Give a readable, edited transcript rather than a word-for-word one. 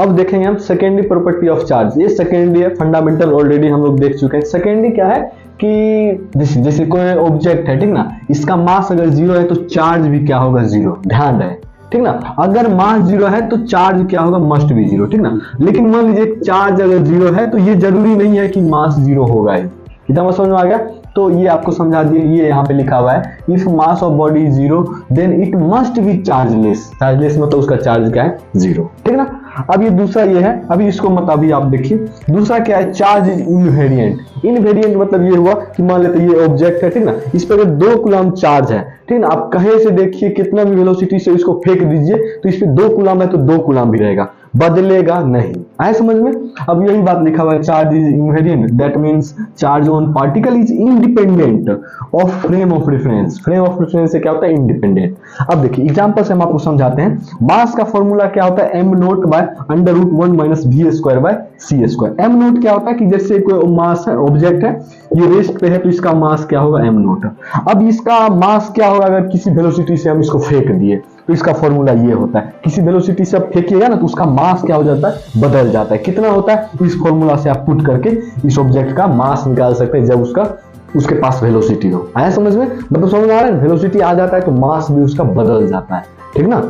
अब देखेंगे हम सेकेंडरी प्रॉपर्टी ऑफ चार्ज। ये सेकेंडरी है, फंडामेंटल ऑलरेडी हम लोग देख चुके हैं। सेकेंडरी क्या है कि जैसे कोई ऑब्जेक्ट है, ठीक ना, इसका मास अगर 0 है तो चार्ज भी क्या होगा, 0। ध्यान रहे, ठीक ना, अगर मास 0 है तो चार्ज क्या होगा, मस्ट भी 0, ठीक ना। लेकिन मान लीजिए चार्ज अगर 0 है तो ये जरूरी नहीं है कि मास 0 होगा। इतना समझ में आ गया। तो ये आपको समझा दिए, ये यहाँ पे लिखा हुआ है, if mass of body is 0 then it must be chargeless. Chargeless मतलब उसका चार्ज क्या है, 0, ठीक ना। अब ये दूसरा ये है, अभी इसको मत अभी आप देखिए। दूसरा क्या है, चार्ज इनवेरिएंट। इनवेरिएंट मतलब ये हुआ कि मान लेते ये ऑब्जेक्ट है, ठीक ना, इस पर अगर 2 कूलम चार्ज है, ठीक ना, आप कहीं से देखिए कितना भी वेलोसिटी से इसको फेंक दीजिए तो इस पे 2 कूलम है तो 2 कूलम भी रहेगा, बदलेगा नहीं। आए समझ में। अब यही बात लिखा हुआ है, charge is invariant, that means charge on particle is independent of frame of reference. Frame of reference से क्या होता है, इंडिपेंडेंट। अब देखिए एग्जांपल से हम आपको समझाते हैं। मास का फॉर्मूला क्या होता है, m not by √1 minus v square by c square. m not क्या होता है कि जैसे कोई मास है, ऑब्जेक्ट है, ये रेस्ट पे है तो इसका मास क्या होगा, m नॉट। अब इसका मास क्या होगा, अगर किसी वेलोसिटी से हम इसको फेंक दिए तो इसका फॉर्मूला ये होता है, किसी वेलोसिटी से आप फेंकिएगा ना तो उसका मास क्या हो जाता है, बदल जाता है। कितना होता है, इस फॉर्मूला से आप पुट करके इस ऑब्जेक्ट का मास निकाल सकते हैं जब उसके पास वेलोसिटी हो। आया समझ में, मतलब समझ आ रहा है, वेलोसिटी आ जाता है तो मास भी उसका बदल जाता है, ठीक ना।